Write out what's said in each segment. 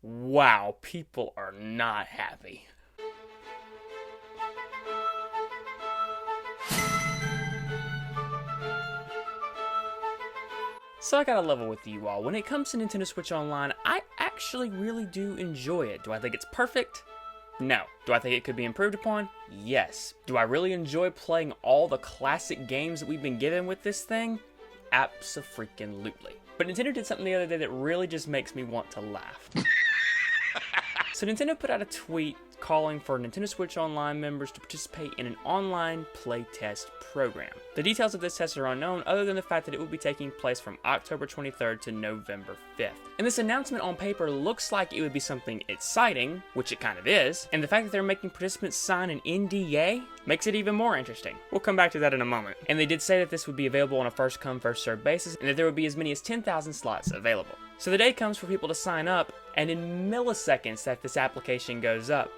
Wow, people are not happy. So I gotta level with you all. When it comes to Nintendo Switch Online, I actually really do enjoy it. Do I think it's perfect? No. Do I think it could be improved upon? Yes. Do I really enjoy playing all the classic games that we've been given with this thing? Abso-freaking-lutely. But Nintendo did something the other day that really just makes me want to laugh. So Nintendo put out a tweet calling for Nintendo Switch Online members to participate in an online playtest program. The details of this test are unknown other than the fact that it will be taking place from October 23rd to November 5th. And this announcement on paper looks like it would be something exciting, which it kind of is, and the fact that they're making participants sign an NDA makes it even more interesting. We'll come back to that in a moment. And they did say that this would be available on a first come first served basis and that there would be as many as 10,000 slots available. So the day comes for people to sign up, and in milliseconds that this application goes up,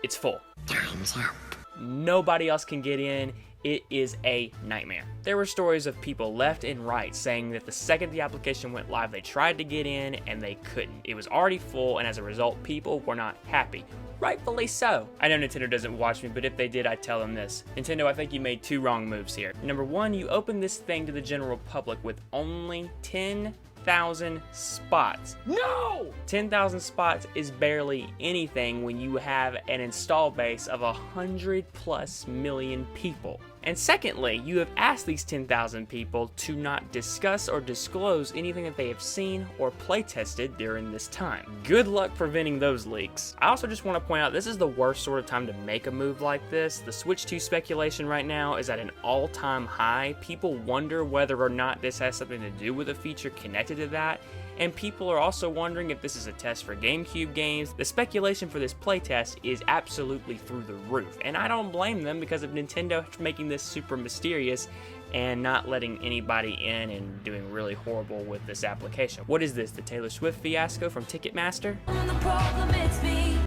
it's full. Time's up. Nobody else can get in. It is a nightmare. There were stories of people left and right saying that the second the application went live, they tried to get in and they couldn't. It was already full, and as a result, people were not happy. Rightfully so. I know Nintendo doesn't watch me, but if they did, I'd tell them this. Nintendo, I think you made two wrong moves here. Number one, you opened this thing to the general public with only 10,000 spots. No! 10,000 spots is barely anything when you have an install base of 100+ million people. And secondly, you have asked these 10,000 people to not discuss or disclose anything that they have seen or playtested during this time. Good luck preventing those leaks. I also just want to point out this is the worst sort of time to make a move like this. The Switch 2 speculation right now is at an all-time high. People wonder whether or not this has something to do with a feature connected to that. And people are also wondering if this is a test for GameCube games. The speculation for this playtest is absolutely through the roof, and I don't blame them because of Nintendo making this super mysterious and not letting anybody in and doing really horrible with this application. What is this, the Taylor Swift fiasco from Ticketmaster?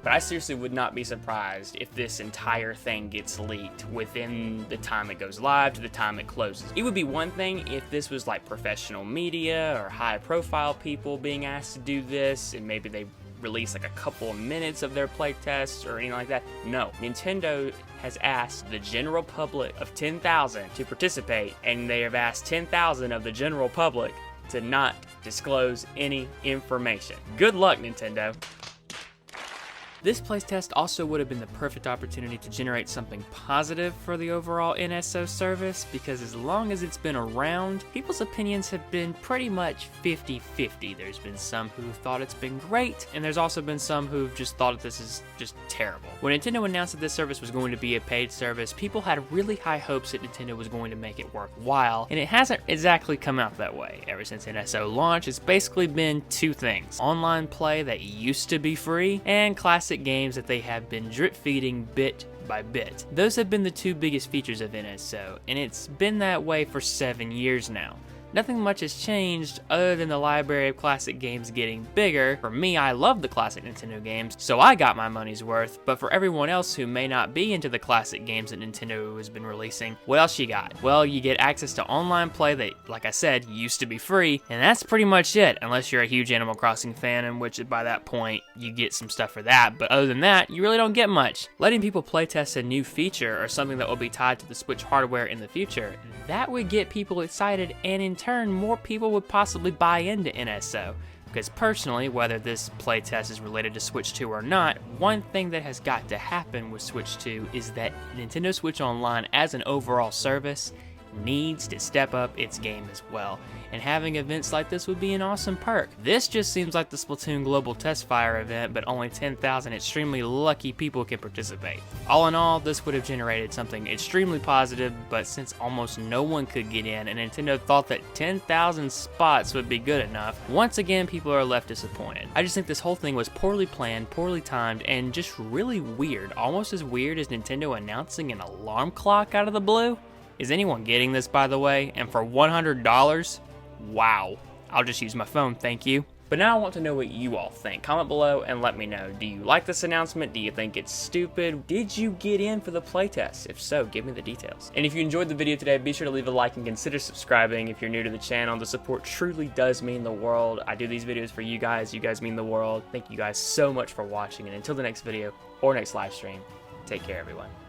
But I seriously would not be surprised if this entire thing gets leaked within the time it goes live to the time it closes. It would be one thing if this was like professional media or high profile people being asked to do this, and maybe they release like a couple of minutes of their playtests or anything like that. No, Nintendo has asked the general public of 10,000 to participate, and they have asked 10,000 of the general public to not disclose any information. Good luck, Nintendo. This playtest also would have been the perfect opportunity to generate something positive for the overall NSO service, because as long as it's been around, people's opinions have been pretty much 50-50. There's been some who thought it's been great, and there's also been some who've just thought this is just terrible. When Nintendo announced that this service was going to be a paid service, people had really high hopes that Nintendo was going to make it worthwhile, and it hasn't exactly come out that way. Ever since NSO launch, it's basically been two things: online play that used to be free, and classic games that they have been drip feeding bit by bit. Those have been the two biggest features of NSO, and it's been that way for 7 years now. Nothing much has changed other than the library of classic games getting bigger. For me, I love the classic Nintendo games, so I got my money's worth, but for everyone else who may not be into the classic games that Nintendo has been releasing, what else you got? Well, you get access to online play that, like I said, used to be free, and that's pretty much it, unless you're a huge Animal Crossing fan, in which by that point, you get some stuff for that, but other than that, you really don't get much. Letting people playtest a new feature or something that will be tied to the Switch hardware in the future, that would get people excited, and in turn, more people would possibly buy into NSO. Because personally, whether this playtest is related to Switch 2 or not, one thing that has got to happen with Switch 2 is that Nintendo Switch Online as an overall service needs to step up its game as well, and having events like this would be an awesome perk. This just seems like the Splatoon Global Test Fire event, but only 10,000 extremely lucky people can participate. All in all, this would have generated something extremely positive, but since almost no one could get in, and Nintendo thought that 10,000 spots would be good enough, once again people are left disappointed. I just think this whole thing was poorly planned, poorly timed, and just really weird. Almost as weird as Nintendo announcing an alarm clock out of the blue. Is anyone getting this, by the way? And for $100? Wow. I'll just use my phone, thank you. But But now I want to know what you all think. Comment below and let me know. Do you like this announcement? Do you think it's stupid? Did you get in for the playtest? If so, give me the details. And if you enjoyed the video today, be sure to leave a like and consider subscribing if you're new to the channel. The support truly does mean the world. I do these videos for you guys. You guys mean the world. Thank you guys so much for watching, and until the next video or next live stream, take care everyone.